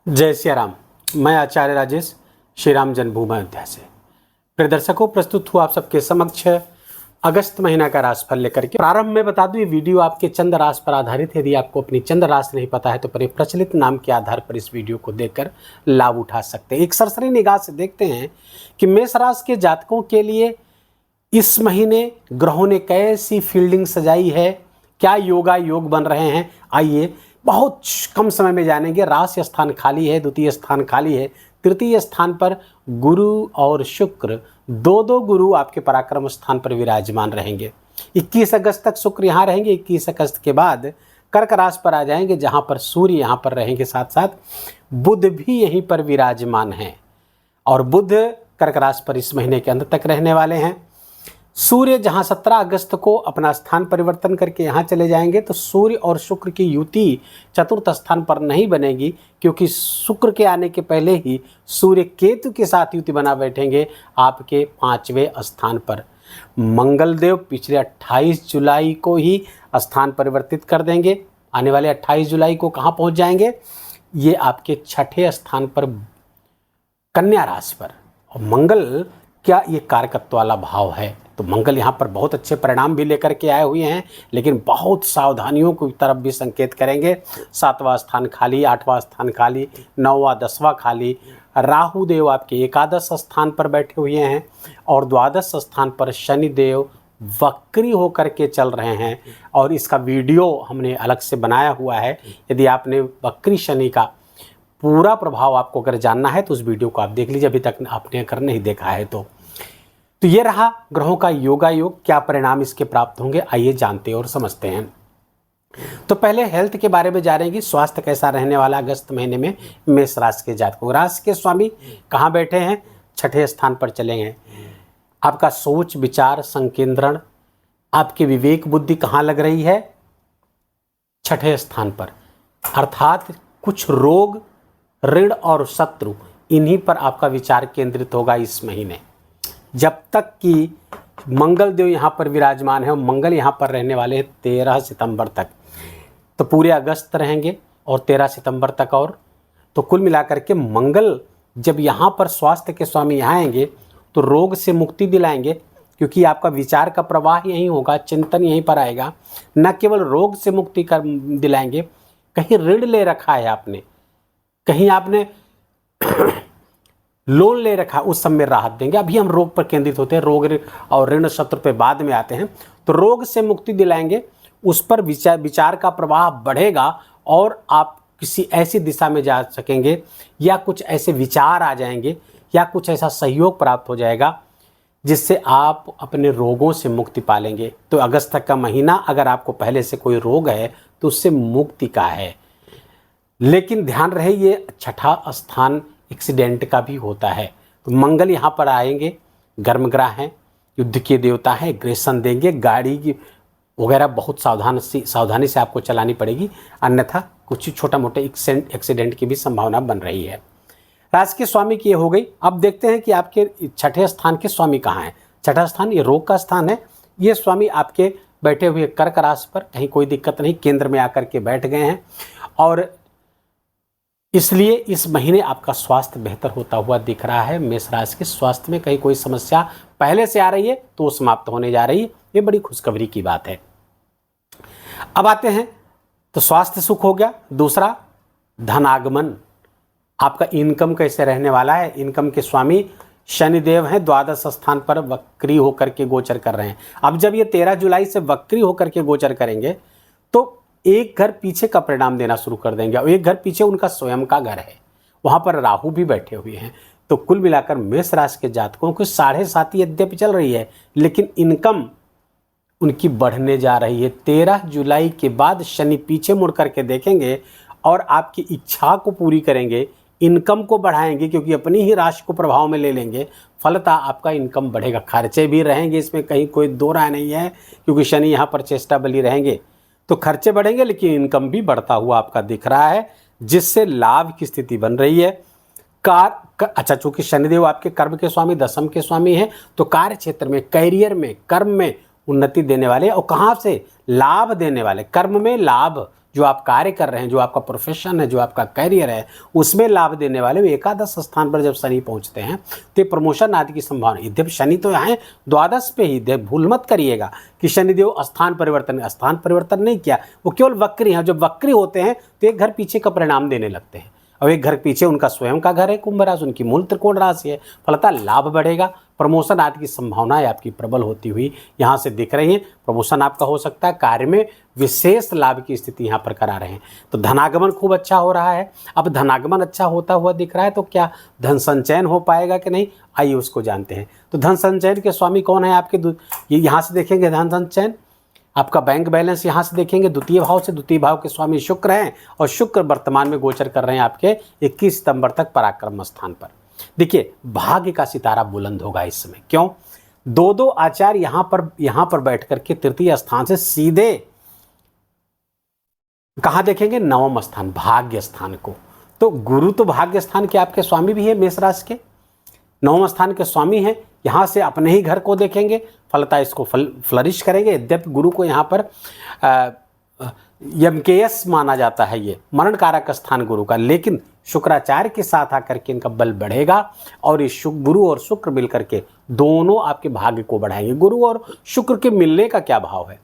जय श्री राम। मैं आचार्य राजेश श्री राम जन्मभूमि अयोध्या से प्रिय दर्शकों प्रस्तुत हुआ आप सबके समक्ष अगस्त महीना का राशिफल लेकर के। प्रारंभ में बता दूं ये वीडियो आपके चंद्र राशि पर आधारित है। यदि आपको अपनी चंद्र राशि नहीं पता है तो प्रचलित नाम के आधार पर इस वीडियो को देखकर लाभ उठा सकते हैं। एक सरसरी निगाह से देखते हैं कि मेष राशि के जातकों के लिए इस महीने ग्रहों ने कैसी फील्डिंग सजाई है, क्या योगा योग बन रहे हैं, आइए बहुत कम समय में जानेंगे। राशि स्थान खाली है, द्वितीय स्थान खाली है, तृतीय स्थान पर गुरु और शुक्र दो गुरु आपके पराक्रम स्थान पर विराजमान रहेंगे। 21 अगस्त तक शुक्र यहाँ रहेंगे। 21 अगस्त के बाद कर्क राशि पर आ जाएंगे जहाँ पर सूर्य यहाँ पर रहेंगे, साथ साथ बुध भी यहीं पर विराजमान हैं और बुध कर्क राशि पर इस महीने के अंत तक रहने वाले हैं। सूर्य जहां 17 अगस्त को अपना स्थान परिवर्तन करके यहाँ चले जाएंगे तो सूर्य और शुक्र की युति चतुर्थ स्थान पर नहीं बनेगी, क्योंकि शुक्र के आने के पहले ही सूर्य केतु के साथ युति बना बैठेंगे आपके 5वें स्थान पर। मंगल देव पिछले 28 जुलाई को ही स्थान परिवर्तित कर देंगे। आने वाले 28 जुलाई को कहाँ पहुँच जाएंगे? ये आपके 6ठे स्थान पर कन्या राशि पर। और मंगल क्या ये कारकत्व वाला भाव है, तो मंगल यहाँ पर बहुत अच्छे परिणाम भी लेकर के आए हुए हैं, लेकिन बहुत सावधानियों की तरफ भी संकेत करेंगे। 7वां स्थान खाली, 8वां स्थान खाली, 9वां 10वां खाली। राहु देव आपके एकादश स्थान पर बैठे हुए हैं और द्वादश स्थान पर शनि देव वक्री होकर के चल रहे हैं और इसका वीडियो हमने अलग से बनाया हुआ है। यदि आपने वक्री शनि का पूरा प्रभाव आपको अगर जानना है तो उस वीडियो को आप देख लीजिए, अभी तक आपने अगर नहीं देखा है तो ये रहा ग्रहों का योगा योग। क्या परिणाम इसके प्राप्त होंगे, आइए जानते और समझते हैं। तो पहले हेल्थ के बारे में जानेंगे। स्वास्थ्य कैसा रहने वाला अगस्त महीने में मेष राशि के जातकों। राशि के स्वामी कहाँ बैठे हैं? 6ठे स्थान पर चले हैं। आपका सोच विचार संकेंद्रण, आपकी विवेक बुद्धि कहाँ लग रही है? 6ठे स्थान पर। अर्थात कुछ रोग, ऋण और शत्रु, इन्हीं पर आपका विचार केंद्रित होगा इस महीने, जब तक कि मंगल देव यहाँ पर विराजमान है। और मंगल यहाँ पर रहने वाले हैं 13 सितंबर तक, तो पूरे अगस्त रहेंगे और 13 सितंबर तक। और तो कुल मिलाकर के मंगल जब यहाँ पर स्वास्थ्य के स्वामी यहाँ आएंगे तो रोग से मुक्ति दिलाएंगे, क्योंकि आपका विचार का प्रवाह यहीं होगा, चिंतन यहीं पर आएगा। न केवल रोग से मुक्ति कर दिलाएंगे, कहीं ऋण ले रखा है आपने, कहीं आपने लोन ले रखा, उस सब में राहत देंगे। अभी हम रोग पर केंद्रित होते हैं, रोग और ऋण शत्रु पे बाद में आते हैं। तो रोग से मुक्ति दिलाएंगे, उस पर विचार का प्रवाह बढ़ेगा और आप किसी ऐसी दिशा में जा सकेंगे या कुछ ऐसे विचार आ जाएंगे या कुछ ऐसा सहयोग प्राप्त हो जाएगा जिससे आप अपने रोगों से मुक्ति पालेंगे। तो अगस्त तक का महीना अगर आपको पहले से कोई रोग है तो उससे मुक्ति का है। लेकिन ध्यान रहे ये 6ठा स्थान एक्सीडेंट का भी होता है। तो मंगल यहाँ पर आएंगे, गर्मग्रह हैं, युद्ध के देवता हैं, एग्रेशन देंगे। गाड़ी की वगैरह बहुत सावधानी से आपको चलानी पड़ेगी, अन्यथा कुछ छोटा मोटा एक्सीडेंट की भी संभावना बन रही है। राशि के स्वामी की ये हो गई। अब देखते हैं कि आपके 6ठे स्थान के स्वामी कहाँ हैं। 6ठा स्थान ये रोग का स्थान है। ये स्वामी आपके बैठे हुए कर्क राशि पर, कहीं कोई दिक्कत नहीं, केंद्र में आकर के बैठ गए हैं और इसलिए इस महीने आपका स्वास्थ्य बेहतर होता हुआ दिख रहा है। मेष राशि के स्वास्थ्य में कहीं कोई समस्या पहले से आ रही है तो वो समाप्त होने जा रही है, ये बड़ी खुशखबरी की बात है। अब आते हैं तो स्वास्थ्य सुख हो गया। दूसरा धनागमन, आपका इनकम कैसे रहने वाला है। इनकम के स्वामी शनिदेव हैं, द्वादश स्थान पर वक्री होकर के गोचर कर रहे हैं। अब जब ये 13 जुलाई से वक्री होकर के गोचर करेंगे तो एक घर पीछे का परिणाम देना शुरू कर देंगे और एक घर पीछे उनका स्वयं का घर है, वहाँ पर राहु भी बैठे हुए हैं। तो कुल मिलाकर मेष राशि के जातकों को 7.5 यद्यपि चल रही है, लेकिन इनकम उनकी बढ़ने जा रही है। 13 जुलाई के बाद शनि पीछे मुड़ करके देखेंगे और आपकी इच्छा को पूरी करेंगे, इनकम को बढ़ाएंगे, क्योंकि अपनी ही राशि को प्रभाव में ले लेंगे। फलतः आपका इनकम बढ़ेगा। खर्चे भी रहेंगे, इसमें कहीं कोई दो राय नहीं है, क्योंकि शनि यहाँ पर चेष्टा बली रहेंगे तो खर्चे बढ़ेंगे, लेकिन इनकम भी बढ़ता हुआ आपका दिख रहा है, जिससे लाभ की स्थिति बन रही है। अच्छा, चूंकि शनिदेव आपके कर्म के स्वामी, दशम के स्वामी हैं, तो कार्य क्षेत्र में, कैरियर में, कर्म में उन्नति देने वाले और कहाँ से लाभ देने वाले। कर्म में लाभ जो आप कार्य कर रहे हैं, जो आपका प्रोफेशन है, जो आपका करियर है, उसमें लाभ देने वाले एकादश स्थान पर जब शनि पहुंचते हैं तो प्रमोशन आदि की संभावना। यद्यपि शनि तो यहाँ द्वादश पे ही, भूल मत करिएगा कि शनिदेव स्थान परिवर्तन नहीं किया, वो केवल वक्री हैं। जब वक्री होते हैं तो एक घर पीछे का परिणाम देने लगते हैं, और एक घर पीछे उनका स्वयं का घर है कुंभ राशि, उनकी मूल त्रिकोण राशि है। फलतः लाभ बढ़ेगा, प्रमोशन आदि की संभावनाएं आपकी प्रबल होती हुई यहाँ से दिख रही हैं। प्रमोशन आपका हो सकता है, कार्य में विशेष लाभ की स्थिति यहाँ पर करा रहे हैं। तो धनागमन खूब अच्छा हो रहा है। अब धनागमन अच्छा होता हुआ दिख रहा है तो क्या धन संचयन हो पाएगा कि नहीं, आइए उसको जानते हैं। तो धन संचयन के स्वामी कौन है आपके, ये यहाँ से देखेंगे धन संचयन, आपका बैंक बैलेंस यहाँ से देखेंगे द्वितीय भाव से। द्वितीय भाव के स्वामी शुक्र हैं, और शुक्र वर्तमान में गोचर कर रहे हैं आपके 21 सितंबर तक पराक्रम स्थान पर। देखिए भाग्य का सितारा बुलंद होगा इस समय। क्यों? दो आचार्य यहाँ पर बैठ करके तृतीय स्थान से सीधे कहाँ देखेंगे, नवम स्थान, भाग्य स्थान को। तो गुरु तो भाग्य स्थान के आपके स्वामी भी है, मेष राशि के नवम स्थान के स्वामी हैं। यहाँ से अपने ही घर को देखेंगे, फलता इसको फ्लरिश करेंगे। यद्यपि गुरु को यहाँ पर यमकेयस माना जाता है, ये मरण कारक स्थान गुरु का, लेकिन शुक्राचार्य के साथ आकर के इनका बल बढ़ेगा, और ये गुरु और शुक्र मिलकर के दोनों आपके भाग्य को बढ़ाएंगे। गुरु और शुक्र के मिलने का क्या भाव है?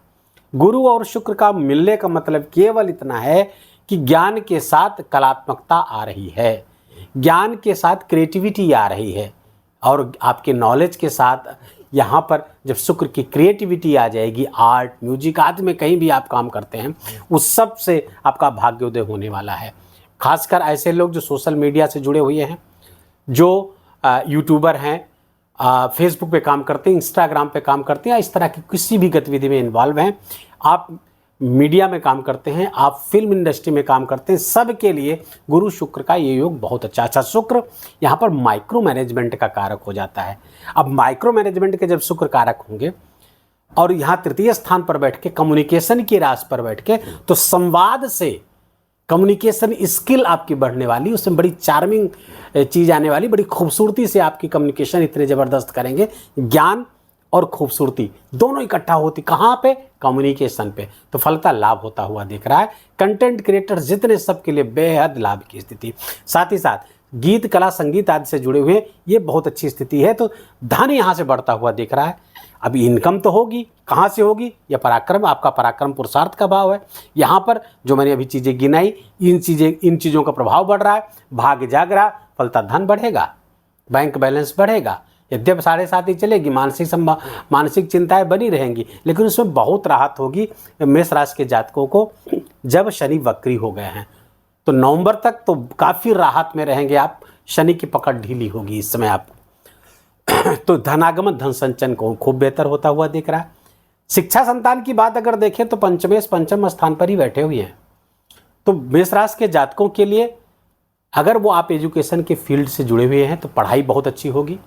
गुरु और शुक्र का मिलने का मतलब केवल इतना है कि ज्ञान के साथ कलात्मकता आ रही है, ज्ञान के साथ क्रिएटिविटी आ रही है, और आपके नॉलेज के साथ यहाँ पर जब शुक्र की क्रिएटिविटी आ जाएगी, आर्ट, म्यूजिक आदि में कहीं भी आप काम करते हैं, उस सब से आपका भाग्योदय होने वाला है। खासकर ऐसे लोग जो सोशल मीडिया से जुड़े हुए हैं, जो यूट्यूबर हैं, फेसबुक पे काम करते हैं, इंस्टाग्राम पे काम करते हैं, या इस तरह की किसी भी गतिविधि में इन्वॉल्व हैं, आप मीडिया में काम करते हैं, आप फिल्म इंडस्ट्री में काम करते हैं, सब के लिए गुरु शुक्र का ये योग बहुत अच्छा। शुक्र यहाँ पर माइक्रो मैनेजमेंट का कारक हो जाता है। अब माइक्रो मैनेजमेंट के जब शुक्र कारक होंगे और यहाँ तृतीय स्थान पर बैठ के कम्युनिकेशन की राशि पर बैठ के, तो संवाद से कम्युनिकेशन स्किल आपकी बढ़ने वाली, उसमें बड़ी चार्मिंग चीज़ आने वाली, बड़ी खूबसूरती से आपकी कम्युनिकेशन इतने ज़बरदस्त करेंगे। ज्ञान और खूबसूरती दोनों इकट्ठा होती कहाँ पे, कम्युनिकेशन पे, तो फलता लाभ होता हुआ दिख रहा है। कंटेंट क्रिएटर जितने सबके लिए बेहद लाभ की स्थिति, साथ ही साथ गीत कला संगीत आदि से जुड़े हुए ये बहुत अच्छी स्थिति है। तो धन यहाँ से बढ़ता हुआ दिख रहा है। अभी इनकम तो होगी, कहाँ से होगी, यह पराक्रम, आपका पराक्रम पुरुषार्थ का भाव है। यहाँ पर जो मैंने अभी चीज़ें गिनाई, इन चीज़ों का प्रभाव बढ़ रहा है, भाग्य जाग रहा, फलता धन बढ़ेगा, बैंक बैलेंस बढ़ेगा। यद्यप 7.5 ही चलेगी, मानसिक चिंताएं बनी रहेंगी, लेकिन उसमें बहुत राहत होगी मेष राशि के जातकों को। जब शनि वक्री हो गए हैं तो नवंबर तक तो काफ़ी राहत में रहेंगे आप, शनि की पकड़ ढीली होगी इस समय आप। तो धनागमन, धन संचयन को खूब बेहतर होता हुआ दिख रहा है। शिक्षा संतान की बात अगर देखें तो पंचम स्थान पर ही बैठे हुए हैं। तो मेष राशि के जातकों के लिए अगर वो आप एजुकेशन के फील्ड से जुड़े हुए हैं तो पढ़ाई बहुत अच्छी होगी।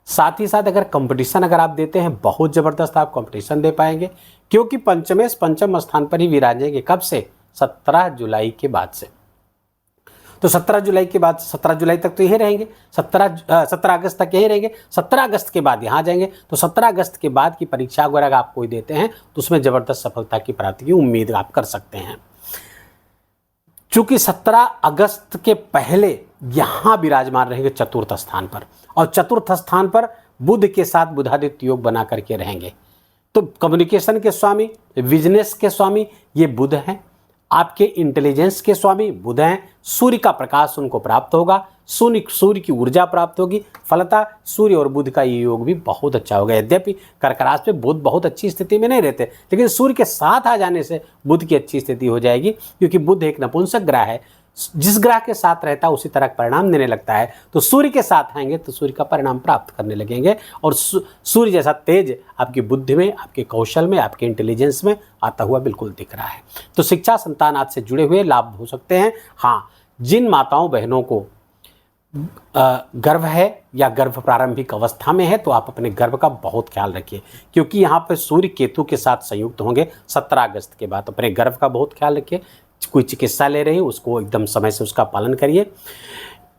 साथ ही साथ अगर कंपटीशन अगर आप देते हैं, बहुत ज़बरदस्त आप कंपटीशन दे पाएंगे, क्योंकि पंचम स्थान पर ही विराजेंगे। कब से? 17 जुलाई के बाद से। तो 17 जुलाई के बाद, 17 जुलाई तक तो यही रहेंगे, 17 अगस्त तक यही रहेंगे, 17 अगस्त के बाद यहाँ जाएंगे। तो 17 अगस्त के बाद की परीक्षा अगर आप कोई देते हैं तो उसमें ज़बरदस्त सफलता की प्राप्ति की उम्मीद आप कर सकते हैं। चूँकि 17 अगस्त के पहले यहाँ विराजमान रहेंगे चतुर्थ स्थान पर, और चतुर्थ स्थान पर बुध के साथ बुधादित्य योग बना करके रहेंगे। तो कम्युनिकेशन के स्वामी, बिजनेस के स्वामी ये बुध हैं, आपके इंटेलिजेंस के स्वामी बुध हैं। सूर्य का प्रकाश उनको प्राप्त होगा, सूर्य की ऊर्जा प्राप्त होगी, फलतः सूर्य और बुध का ये योग भी बहुत अच्छा होगा। यद्यपि कर्क राशि में बुध बहुत अच्छी स्थिति में नहीं रहते, लेकिन सूर्य के साथ आ जाने से बुध की अच्छी स्थिति हो जाएगी, क्योंकि बुध एक नपुंसक ग्रह है, जिस ग्रह के साथ रहता है उसी तरह परिणाम देने लगता है। तो सूर्य के साथ आएंगे तो सूर्य का परिणाम प्राप्त करने लगेंगे, और सूर्य जैसा तेज आपकी बुद्धि में, आपके कौशल में, आपके इंटेलिजेंस में आता हुआ बिल्कुल दिख रहा है। तो शिक्षा संतान आज से जुड़े हुए लाभ हो सकते हैं। हाँ, जिन माताओं बहनों को गर्भ है या गर्भ प्रारंभिक अवस्था में है तो आप अपने गर्भ का बहुत ख्याल रखिए, क्योंकि यहाँ पर सूर्य केतु के साथ संयुक्त होंगे 17 अगस्त के बाद। अपने गर्भ का बहुत ख्याल रखिए। कोई चिकित्सा ले रहे हैं उसको एकदम समय से उसका पालन करिए।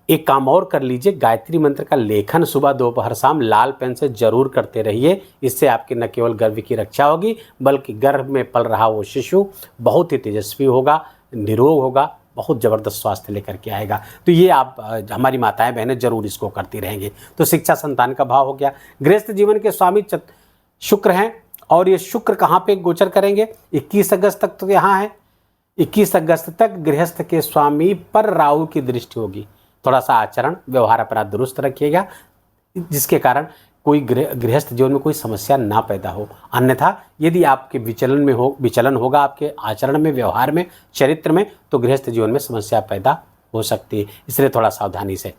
एक काम और कर लीजिए, गायत्री मंत्र का लेखन सुबह दोपहर शाम लाल पेन से जरूर करते रहिए। इससे आपके न केवल गर्भ की रक्षा होगी, बल्कि गर्भ में पल रहा वो शिशु बहुत ही तेजस्वी होगा, निरोग होगा, बहुत ज़बरदस्त स्वास्थ्य लेकर के आएगा। तो ये आप हमारी माताएं बहनें जरूर इसको करती रहेंगी। तो शिक्षा संतान का भाव हो गया। गृहस्थ जीवन के स्वामी शुक्र हैं और ये शुक्र कहाँ पे गोचर करेंगे? 21 अगस्त तक तो यहाँ है। 21 अगस्त तक गृहस्थ के स्वामी पर राहु की दृष्टि होगी। थोड़ा सा आचरण व्यवहार अपराध दुरुस्त रखिएगा, जिसके कारण कोई गृहस्थ जीवन में कोई समस्या ना पैदा हो। अन्यथा यदि आपके विचलन होगा आपके आचरण में, व्यवहार में, चरित्र में, तो गृहस्थ जीवन में समस्या पैदा हो सकती है। इसलिए थोड़ा सावधानी से।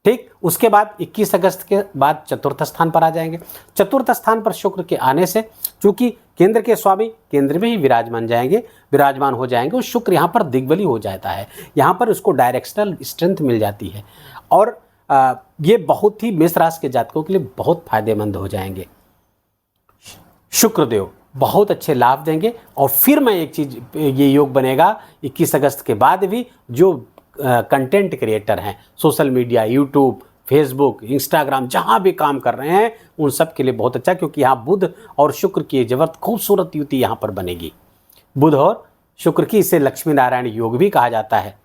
ठीक, उसके बाद 21 अगस्त के बाद चतुर्थ स्थान पर आ जाएंगे। चतुर्थ स्थान पर शुक्र के आने से चूंकि केंद्र के स्वामी केंद्र में ही विराजमान हो जाएंगे और शुक्र यहाँ पर दिग्बली हो जाता है। यहाँ पर उसको डायरेक्शनल स्ट्रेंथ मिल जाती है और ये बहुत ही मेष राशि के जातकों के लिए बहुत फायदेमंद हो जाएंगे। शुक्रदेव बहुत अच्छे लाभ देंगे। और फिर मैं एक चीज़, ये योग बनेगा 21 अगस्त के बाद भी जो कंटेंट क्रिएटर हैं, social media, YouTube, Facebook, Instagram, जहाँ भी काम कर रहे हैं उन सब के लिए बहुत अच्छा, क्योंकि यहाँ बुध और शुक्र की जबरदस्त खूबसूरत युति यहाँ पर बनेगी। बुध और शुक्र की, इसे लक्ष्मी नारायण योग भी कहा जाता है।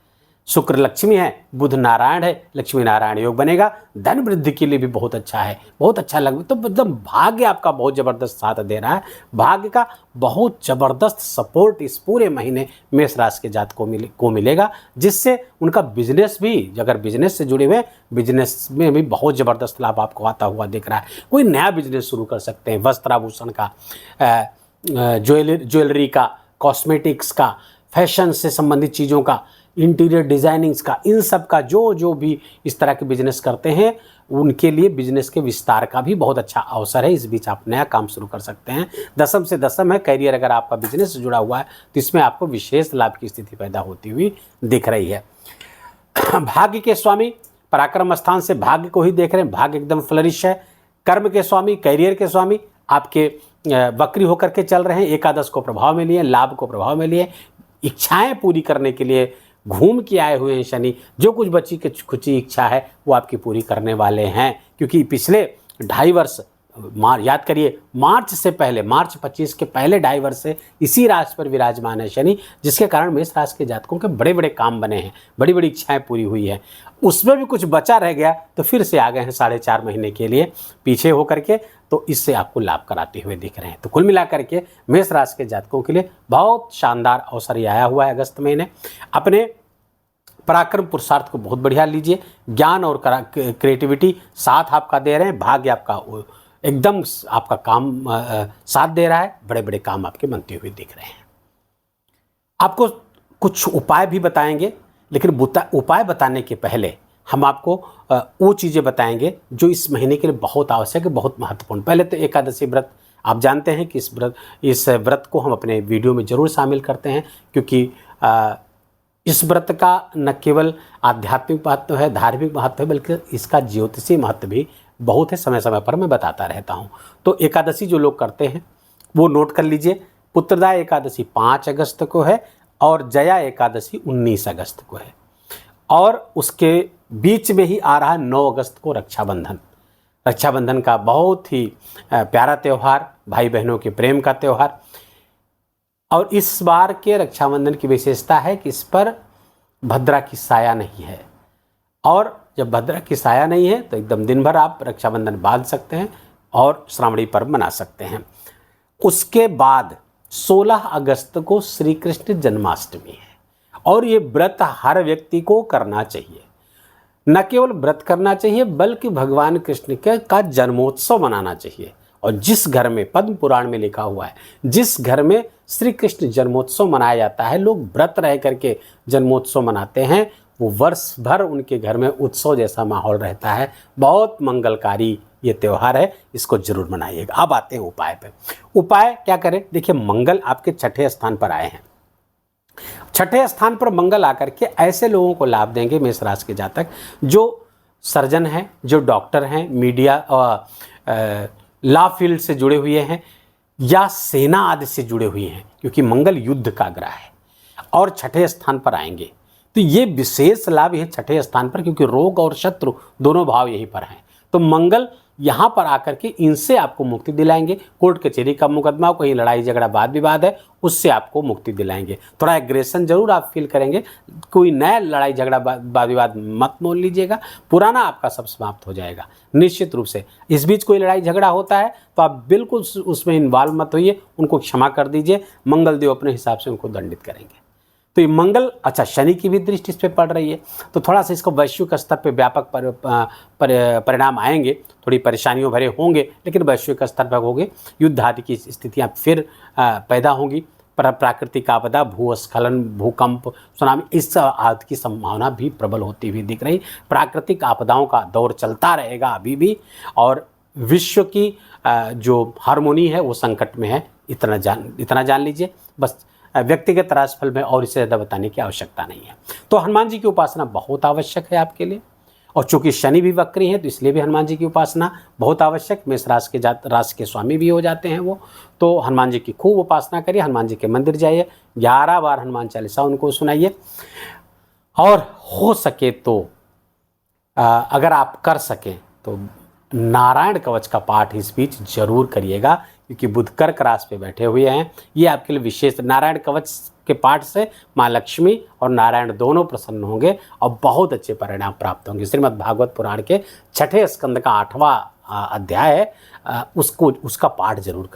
शुक्र लक्ष्मी है, बुध नारायण है, लक्ष्मी नारायण योग बनेगा। धन वृद्धि के लिए भी बहुत अच्छा है, बहुत अच्छा लग। तो एकदम भाग्य आपका बहुत ज़बरदस्त साथ दे रहा है। भाग्य का बहुत ज़बरदस्त सपोर्ट इस पूरे महीने मेष राशि के जातकों को मिलेगा, जिससे उनका बिजनेस भी, अगर बिजनेस से जुड़े हुए, बिजनेस में भी बहुत ज़बरदस्त लाभ आपको आता हुआ दिख रहा है। कोई नया बिजनेस शुरू कर सकते हैं, वस्त्राभूषण का, ज्वेलरी का, कॉस्मेटिक्स का, फैशन से संबंधित चीज़ों का, इंटीरियर डिज़ाइनिंग्स का, इन सब का जो भी इस तरह के बिजनेस करते हैं उनके लिए बिजनेस के विस्तार का भी बहुत अच्छा अवसर है। इस बीच आप नया काम शुरू कर सकते हैं। दशम से दशम है, करियर अगर आपका बिजनेस से जुड़ा हुआ है तो इसमें आपको विशेष लाभ की स्थिति पैदा होती हुई दिख रही है। भाग्य के स्वामी पराक्रम स्थान से भाग्य को ही देख रहे हैं, भाग्य एकदम फ्लरिश है। कर्म के स्वामी, करियर के स्वामी आपके वक्री होकर के चल रहे हैं, एकादश को प्रभाव में लिए, लाभ को प्रभाव में लिए, इच्छाएं पूरी करने के लिए घूम के आए हुए हैं शनि। जो कुछ बची के खुची इच्छा है वो आपकी पूरी करने वाले हैं, क्योंकि पिछले 2.5 वर्ष याद करिए, मार्च से पहले, मार्च 25 के पहले 2.5 वर्ष से इसी राशि पर विराजमान है शनि, जिसके कारण मेष राशि के जातकों के बड़े बड़े काम बने हैं, बड़ी बड़ी इच्छाएं पूरी हुई है। उसमें भी कुछ बचा रह गया तो फिर से आ गए हैं 4.5 महीने के लिए पीछे होकर के, तो इससे आपको लाभ कराते हुए दिख रहे हैं। तो कुल मिलाकर के मेष राशि के जातकों के लिए बहुत शानदार अवसर ये आया हुआ है अगस्त महीने। अपने पराक्रम पुरुषार्थ को बहुत बढ़िया लीजिए, ज्ञान और क्रिएटिविटी साथ आपका दे रहे हैं, भाग्य आपका एकदम आपका काम साथ दे रहा है, बड़े बड़े काम आपके बनते हुए दिख रहे हैं। आपको कुछ उपाय भी बताएंगे, लेकिन उपाय बताने के पहले हम आपको वो चीज़ें बताएंगे जो इस महीने के लिए बहुत आवश्यक है, बहुत महत्वपूर्ण। पहले तो एकादशी व्रत, आप जानते हैं कि इस व्रत को हम अपने वीडियो में ज़रूर शामिल करते हैं, क्योंकि इस व्रत का न केवल आध्यात्मिक महत्व है, धार्मिक महत्व है, बल्कि इसका ज्योतिषी महत्व भी बहुत है। समय समय पर मैं बताता रहता हूँ। तो एकादशी जो लोग करते हैं वो नोट कर लीजिए। पुत्रदा एकादशी 5 अगस्त को है और जया एकादशी 19 अगस्त को है, और उसके बीच में ही आ रहा है 9 अगस्त को रक्षाबंधन। रक्षाबंधन का बहुत ही प्यारा त्यौहार, भाई बहनों के प्रेम का त्यौहार। और इस बार के रक्षाबंधन की विशेषता है कि इस पर भद्रा की साया नहीं है, और जब भद्रा की साया नहीं है तो एकदम दिन भर आप रक्षाबंधन बांध सकते हैं और श्रावणी पर्व मना सकते हैं। उसके बाद 16 अगस्त को श्री कृष्ण जन्माष्टमी है, और ये व्रत हर व्यक्ति को करना चाहिए। न केवल व्रत करना चाहिए बल्कि भगवान कृष्ण का जन्मोत्सव मनाना चाहिए। और जिस घर में, पद्म पुराण में लिखा हुआ है, जिस घर में श्री कृष्ण जन्मोत्सव मनाया जाता है, लोग व्रत रह करके जन्मोत्सव मनाते हैं, वो वर्ष भर उनके घर में उत्सव जैसा माहौल रहता है। बहुत मंगलकारी ये त्यौहार है, इसको जरूर मनाइएगा। अब आते हैं उपाय पे। उपाय क्या करें? देखिए, मंगल आपके 6ठे स्थान पर आए हैं। 6ठे स्थान पर मंगल आकर के ऐसे लोगों को लाभ देंगे मेष राशि के जातक जो सर्जन हैं, जो डॉक्टर हैं, मीडिया और लॉ फील्ड से जुड़े हुए हैं, या सेना आदि से जुड़े हुए हैं, क्योंकि मंगल युद्ध का ग्रह है और 6ठे स्थान पर आएंगे। तो ये विशेष लाभ है 6ठे स्थान पर, क्योंकि रोग और शत्रु दोनों भाव यहीं पर हैं। तो मंगल यहाँ पर आकर के इनसे आपको मुक्ति दिलाएंगे। कोर्ट कचहरी का मुकदमा, कहीं लड़ाई झगड़ा वाद विवाद है, उससे आपको मुक्ति दिलाएंगे। थोड़ा एग्रेशन जरूर आप फील करेंगे, कोई नया लड़ाई झगड़ा वाद विवाद मत मोल लीजिएगा, पुराना आपका सब समाप्त हो जाएगा निश्चित रूप से। इस बीच कोई लड़ाई झगड़ा होता है तो आप बिल्कुल उसमें इन्वॉल्व मत होइए, उनको क्षमा कर दीजिए, मंगल देव अपने हिसाब से उनको दंडित करेंगे। तो ये मंगल, अच्छा शनि की भी दृष्टि इस पर पड़ रही है, तो थोड़ा सा इसको वैश्विक स्तर पे व्यापक परिणाम आएंगे, थोड़ी परेशानियों भरे होंगे, लेकिन वैश्विक स्तर पर होंगे। युद्ध आदि की स्थितियाँ फिर पैदा होंगी, प्राकृतिक आपदा, भूस्खलन, भूकंप, सुनामी, इस आदि की संभावना भी प्रबल होती हुई दिख रही। प्राकृतिक आपदाओं का दौर चलता रहेगा अभी भी, और विश्व की जो हार्मोनी है वो संकट में है, इतना जान लीजिए बस। व्यक्तिगत राशिफल में और इससे ज़्यादा बताने की आवश्यकता नहीं है। तो हनुमान जी की उपासना बहुत आवश्यक है आपके लिए, और चूंकि शनि भी वक्री हैं तो इसलिए भी हनुमान जी की उपासना बहुत आवश्यक। मेष राशि के स्वामी भी हो जाते हैं वो, तो हनुमान जी की खूब उपासना करिए, हनुमान जी के मंदिर जाइए, 11 बार हनुमान चालीसा उनको सुनाइए, और हो सके तो अगर आप कर सकें तो नारायण कवच का पाठ इस बीच जरूर करिएगा, क्योंकि बुध कर्क राशि पे बैठे हुए हैं। ये आपके लिए विशेष, नारायण कवच के पाठ से माँ लक्ष्मी और नारायण दोनों प्रसन्न होंगे और बहुत अच्छे परिणाम प्राप्त होंगे। श्रीमद् भागवत पुराण के 6ठे स्कंद का 8वां अध्याय है, उसका पाठ जरूर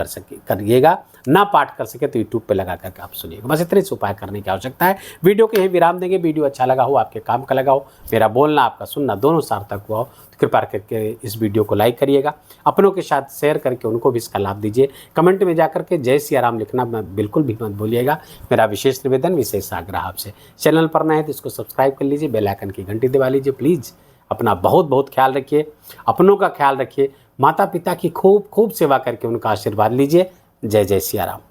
करिएगा। ना पाठ कर सके तो यूट्यूब पे लगा करके आप सुनिएगा। बस इतने से उपाय करने की आवश्यकता है। वीडियो को यहीं विराम देंगे। वीडियो अच्छा लगा हो, आपके काम का लगा हो, मेरा बोलना आपका सुनना दोनों सार्थक हुआ हो, तो कृपा करके इस वीडियो को लाइक करिएगा, अपनों के साथ शेयर करके उनको भी इसका लाभ दीजिए। कमेंट में जाकर के जय सिया राम लिखना बिल्कुल भी मत भूलिएगा, मेरा विशेष निवेदन, विशेष आग्रह आपसे। चैनल पर नए हैं तो इसको सब्सक्राइब कर लीजिए, बेल आइकन की घंटी दबा लीजिए प्लीज़। अपना बहुत बहुत ख्याल रखिए, अपनों का ख्याल रखिए, माता पिता की खूब खूब सेवा करके उनका आशीर्वाद लीजिए। जय जय सिया राम।